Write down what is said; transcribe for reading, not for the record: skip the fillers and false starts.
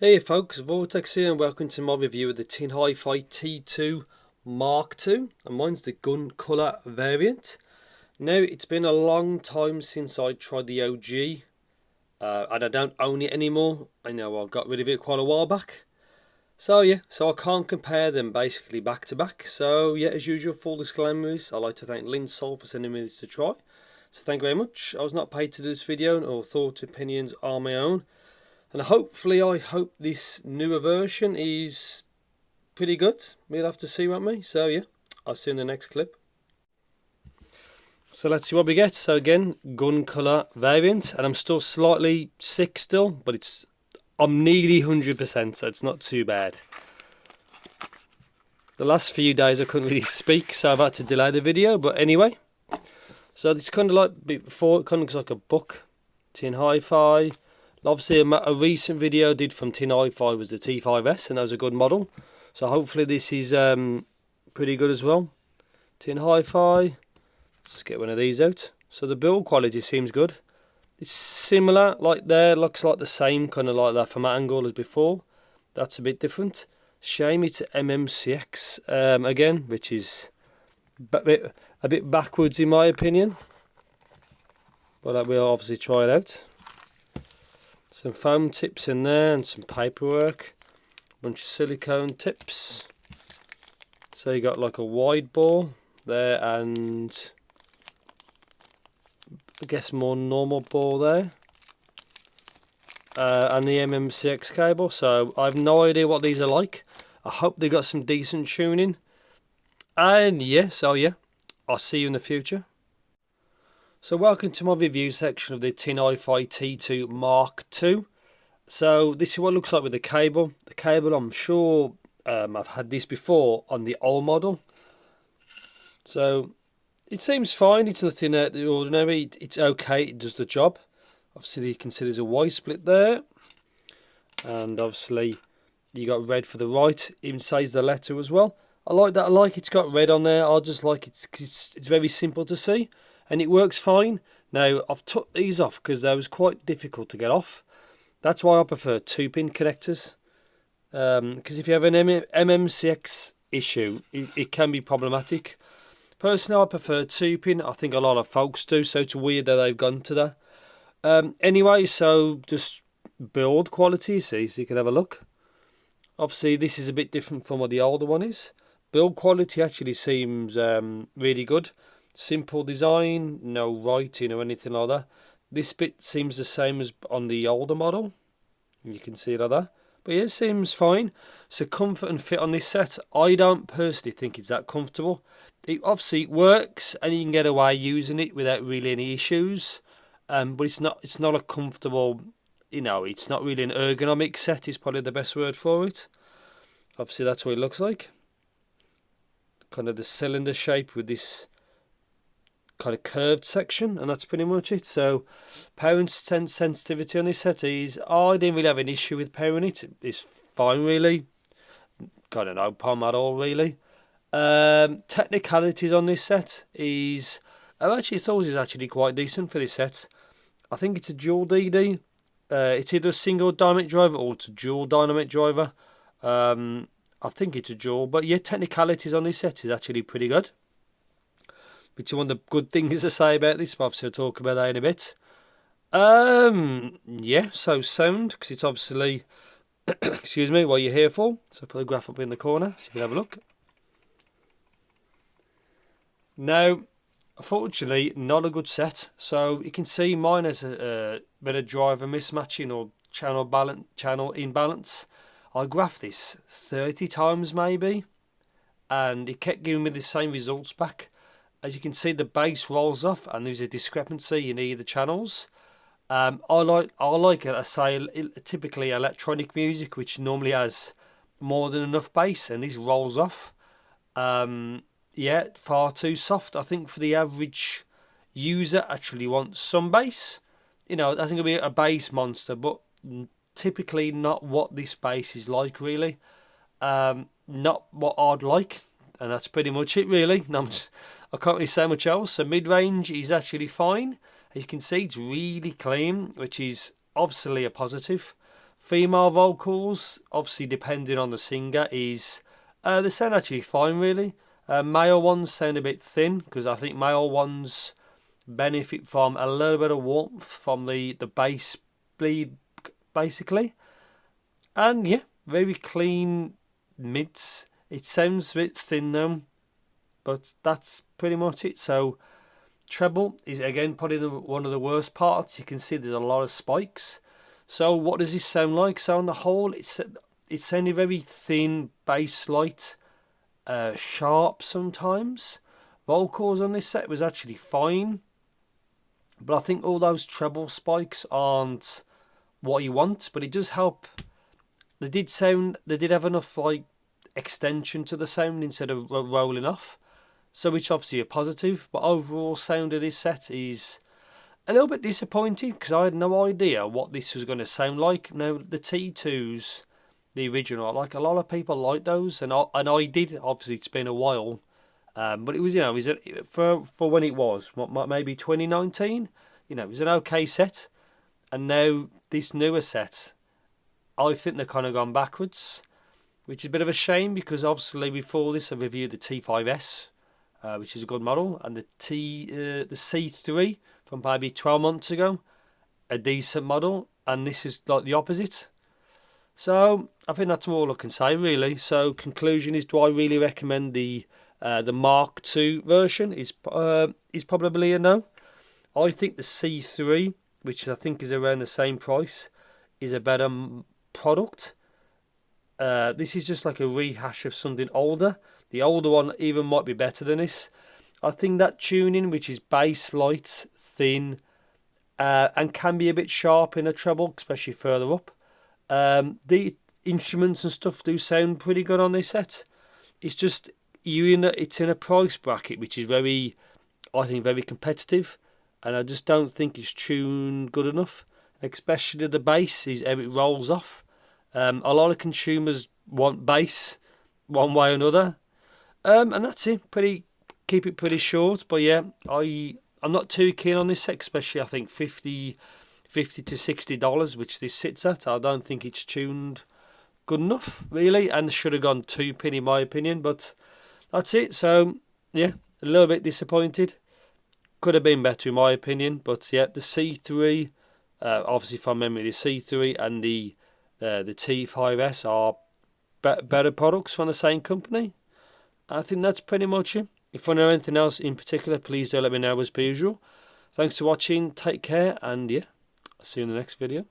Hey folks, Vortex here and welcome to my review of the Tin Hifi T2 MKII, and mine's the gun colour variant. Now, it's been a long time since I tried the OG, and I don't own it anymore. I know I got rid of it quite a while back. So I can't compare them basically back to back. So yeah, as usual, full disclaimers, I'd like to thank Linsol for sending me this to try. So thank you very much. I was not paid to do this video or thought opinions are my own. And hopefully, I hope this newer version is pretty good. We'll have to see, won't we? So yeah, I'll see you in the next clip. So let's see what we get. So again, gun colour variant, and I'm still slightly sick still, but I'm nearly 100%, so it's not too bad. The last few days I couldn't really speak, so I've had to delay the video. But anyway, so it's kind of like before. It kind of looks like a book. Tin Hifi. Obviously, a recent video I did from Tin Hifi was the T5S, and that was a good model. So hopefully this is pretty good as well. Tin Hifi. Let's get one of these out. So the build quality seems good. It's similar, like there, looks like the same, kind of like that from that angle as before. That's a bit different. Shame it's MMCX again, which is a bit backwards in my opinion. But we'll obviously try it out. Some foam tips in there and some paperwork. Bunch of silicone tips. So you got like a wide bore there and I guess more normal bore there. And the MMCX cable. So I have no idea what these are like. I hope they got some decent tuning. And yeah, I'll see you in the future. So welcome to my review section of the Tin Hifi T2 MKII. So this is what it looks like with the cable. The cable, I'm sure I've had this before on the old model. So it seems fine. It's nothing out of the ordinary. It's okay. It does the job. Obviously you can see there's a Y split there. And obviously you got red for the right. Even says the letter as well. I like that. I like it's got red on there. I just like it because it's very simple to see. And it works fine. Now, I've took these off because they was quite difficult to get off. That's why I prefer 2-pin connectors. Because if you have an MMCX issue, it can be problematic. Personally, I prefer 2-pin. I think a lot of folks do, so it's weird that they've gone to that. Anyway, so just build quality, so you can have a look. Obviously, this is a bit different from what the older one is. Build quality actually seems really good. Simple design, no writing or anything like that. This bit seems the same as on the older model. You can see it like that. But yeah, it seems fine. So comfort and fit on this set, I don't personally think it's that comfortable. Obviously it works and you can get away using it without really any issues. But it's not a comfortable, it's not really an ergonomic set is probably the best word for it. Obviously that's what it looks like. Kind of the cylinder shape with this kind of curved section, and that's pretty much it. So power and sensitivity on this set is, I didn't really have an issue with powering it. It's fine really. Got no problem at all really. Technicalities on this set is, I actually thought it was actually quite decent for this set. I think it's a dual DD. It's either a single dynamic driver or it's a dual dynamic driver. I think it's a dual, but yeah, technicalities on this set is actually pretty good. Which is one of the good things to say about this, but obviously I'll talk about that in a bit. Yeah, so sound, because it's obviously, excuse me, what you're here for. So I'll put the graph up in the corner so you can have a look. Now, unfortunately, not a good set. So you can see mine has a bit of driver mismatching or channel imbalance. I graphed this 30 times maybe, and it kept giving me the same results back. As you can see, the bass rolls off and there's a discrepancy in either channels. I like I say, typically electronic music, which normally has more than enough bass, and this rolls off. Yeah, far too soft. I think for the average user actually wants some bass. It isn't going to be a bass monster, but typically not what this bass is like really. Not what I'd like. And that's pretty much it really. I can't really say much else. So mid-range is actually fine. As you can see, it's really clean, which is obviously a positive. Female vocals, obviously depending on the singer, is they sound actually fine really. Male ones sound a bit thin because I think male ones benefit from a little bit of warmth from the bass bleed basically. And yeah, very clean mids. It sounds a bit thin now, but that's pretty much it. So treble is again probably one of the worst parts. You can see there's a lot of spikes. So what does this sound like? So on the whole, it's sounding very thin, bass light, sharp sometimes. Vocals on this set was actually fine, but I think all those treble spikes aren't what you want. But it does help. They did have enough like extension to the sound instead of rolling off, so which obviously a positive. But overall sound of this set is a little bit disappointing because I had no idea what this was going to sound like. Now the T2s, the original, like a lot of people like those, and I did. Obviously, it's been a while, but it was for when it was maybe 2019. It was an okay set, and now this newer set, I think they've kind of gone backwards, which is a bit of a shame because obviously before this I reviewed the T5S, which is a good model, and the C3 from maybe 12 months ago, a decent model, and this is like the opposite. So I think that's all I can say really. So conclusion is, do I really recommend the Mark II version? Is probably a no. I think the C3, which I think is around the same price, is a better product. This is just like a rehash of something older. The older one even might be better than this. I think that tuning, which is bass light, thin, and can be a bit sharp in a treble, especially further up. The instruments and stuff do sound pretty good on this set. It's just it's in a price bracket which is very, I think, very competitive, and I just don't think it's tuned good enough. Especially the bass is how it rolls off. A lot of consumers want bass one way or another, and that's it. Keep it pretty short. But yeah, I'm not too keen on this set, especially I think $50 to $60, which this sits at. I don't think it's tuned good enough really, and should have gone 2 pin in my opinion. But that's it. So yeah, a little bit disappointed. Could have been better in my opinion. But yeah, the C3, obviously from memory, the C3 and the T5S are better products from the same company. I think that's pretty much it. If you know anything else in particular, please do let me know as per usual. Thanks for watching, take care, and yeah, I'll see you in the next video.